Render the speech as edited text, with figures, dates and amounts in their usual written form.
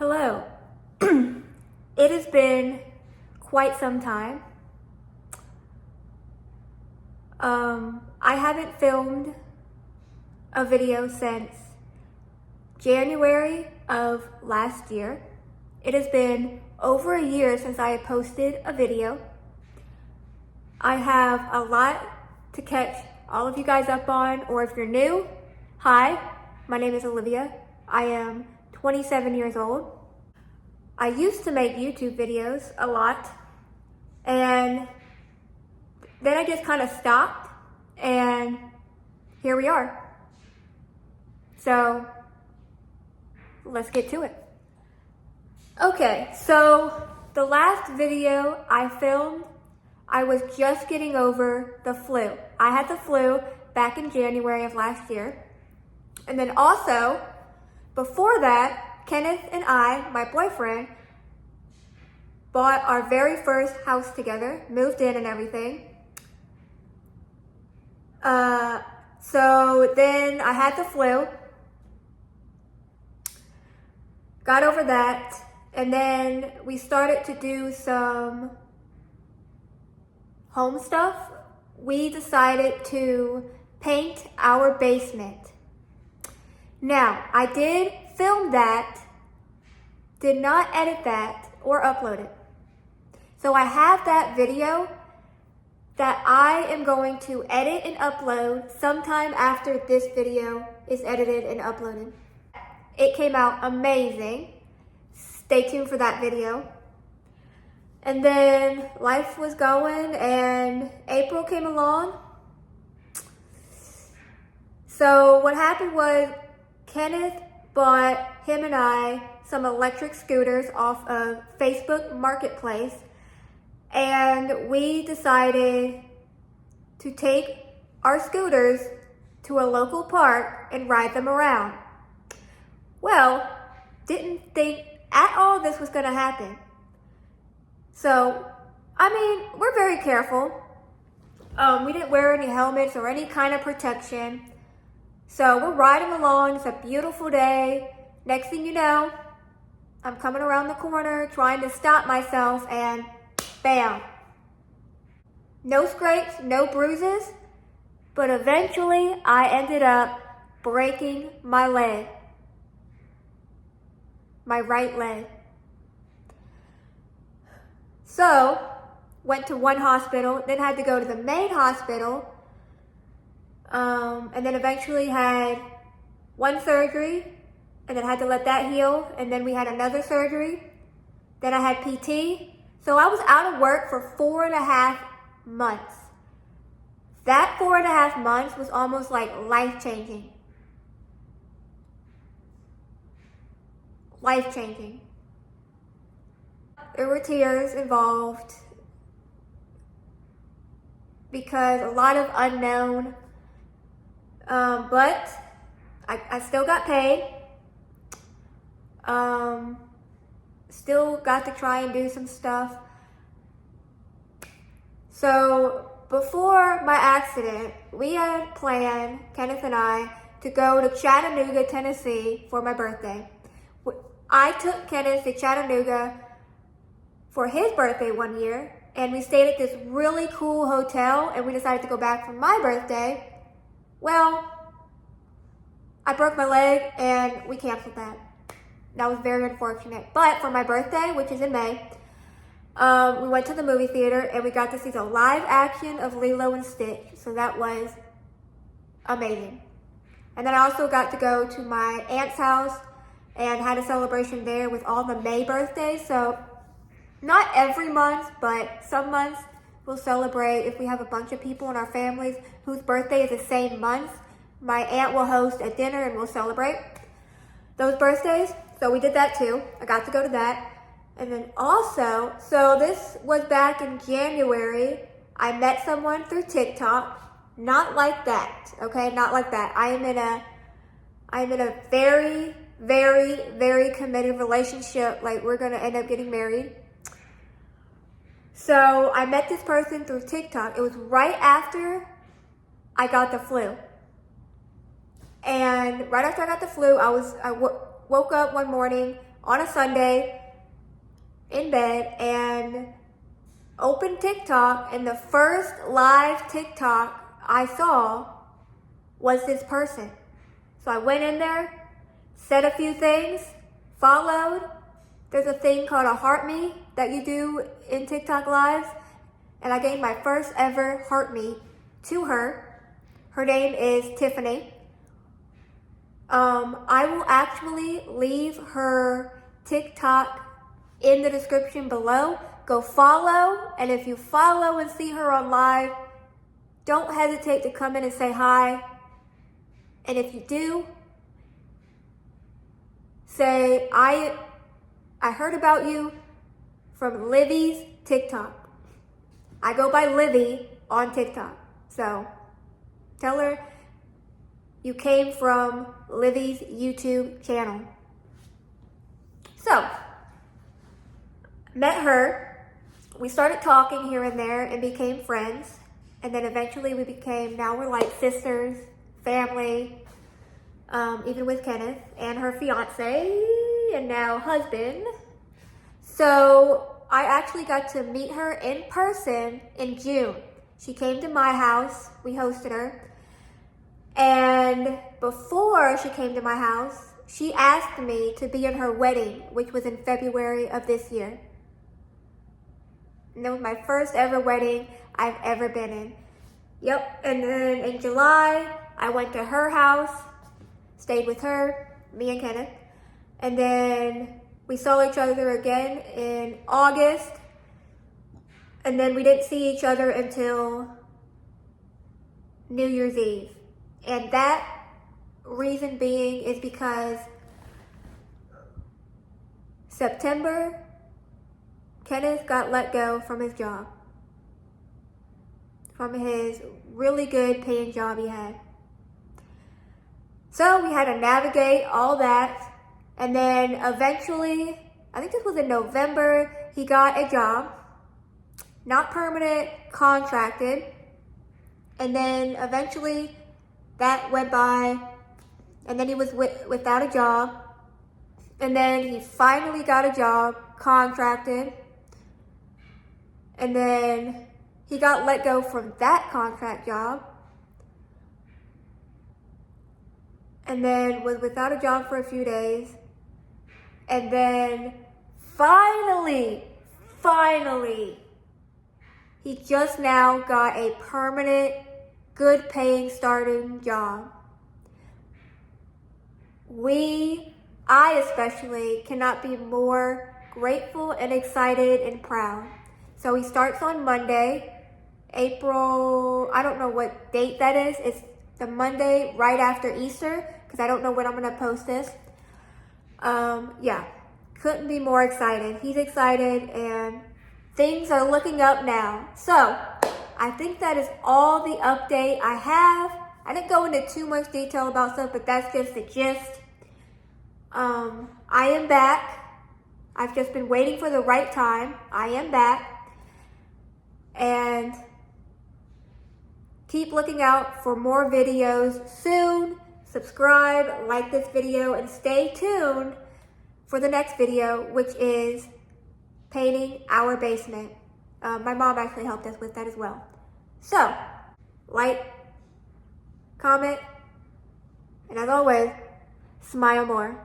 Hello. It has been quite some time. I haven't filmed a video since January of last year. It has been over a year since I posted a video. I have a lot to catch all of you guys up on, or if you're new, hi, my name is Olivia. I am 27 years old. I used to make YouTube videos a lot, and then I just kind of stopped, and here we are. So let's get to it. Okay, so the last video I filmed, I was just getting over the flu. I had the flu back in January of last year. And then also, before that, Kenneth and I, my boyfriend, bought our very first house together, moved in and everything. So then I had the flu, got over that, and then we started to do some home stuff. We decided to paint our basement. Now, I did film that, did not edit that or upload it. So I have that video that I am going to edit and upload sometime after this video is edited and uploaded. It came out amazing. Stay tuned for that video. And then life was going and April came along. So what happened was Kenneth bought him and I some electric scooters off of Facebook Marketplace, and we decided to take our scooters to a local park and ride them around. Well, didn't think at all this was going to happen. So, we're very careful. We didn't wear any helmets or any kind of protection. So we're riding along, it's a beautiful day. Next thing you know, I'm coming around the corner trying to stop myself and bam. No scrapes, no bruises, but eventually I ended up breaking my leg. My right leg. So, went to one hospital, then had to go to the main hospital. And then eventually had one surgery, and then had to let that heal, and then we had another surgery. Then I had PT. So I was out of work for 4.5 months. That 4.5 months was almost like life-changing. Life-changing. There were tears involved because a lot of unknown. But I still got paid. Still got to try and do some stuff. So before my accident, we had planned, Kenneth and I, to go to Chattanooga, Tennessee for my birthday. I took Kenneth to Chattanooga for his birthday one year, and we stayed at this really cool hotel, and we decided to go back for my birthday. Well, I broke my leg and we canceled that. That was very unfortunate. But for my birthday, which is in May, we went to the movie theater and we got to see the live action of Lilo and Stitch. So that was amazing. And then I also got to go to my aunt's house and had a celebration there with all the May birthdays. So not every month, but some months we'll celebrate if we have a bunch of people in our families whose birthday is the same month. My aunt will host a dinner and we'll celebrate those birthdays. So we did that too. I got to go to that. And then also, so this was back in January. I met someone through TikTok. Not like that, okay? Not like that. I'm in a very, very, very committed relationship. Like, we're gonna end up getting married. So I met this person through TikTok. It was right after I got the flu. And right after I got the flu, I woke up one morning, on a Sunday in bed and opened TikTok, and the first live TikTok I saw was this person. So I went in there, said a few things, followed. There's a thing called a heart me that you do in TikTok lives, and I gave my first ever heart me to her. Her name is Tiffany. I will actually leave her TikTok in the description below. Go follow, and if you follow and see her on live, don't hesitate to come in and say hi. And if you do, say, I heard about you from Livy's TikTok. I go by Livy on TikTok. So tell her you came from Livy's YouTube channel. So, met her. We started talking here and there and became friends. And then eventually now we're like sisters, family, even with Kenneth and her fiance and now husband. So I actually got to meet her in person in June. She came to my house. We hosted her. And before she came to my house, she asked me to be in her wedding, which was in February of this year. And that was my first ever wedding I've ever been in. Yep, and then in July, I went to her house, stayed with her, me and Kenneth. And then we saw each other again in August. And then we didn't see each other until New Year's Eve. And that reason being is because September, Kenneth got let go from his job. From his really good paying job he had. So we had to navigate all that. And then eventually, I think this was in November, he got a job. Not permanent, contracted. And then eventually that went by. And then he was without a job. And then he finally got a job, contracted. And then he got let go from that contract job. And then was without a job for a few days. And then finally, he just now got a permanent, good paying starting job. I especially cannot be more grateful and excited and proud. So he starts on Monday, April, I don't know what date that is. It's the Monday right after Easter, because I don't know when I'm going to post this. Yeah, couldn't be more excited. He's excited and things are looking up now. So I think that is all the update I have. I didn't go into too much detail about stuff, but that's just the gist. I am back. I've just been waiting for the right time. I am back. And keep looking out for more videos soon. Subscribe, like this video, and stay tuned for the next video, which is painting our basement. My mom actually helped us with that as well. So, like, comment, and as always, smile more.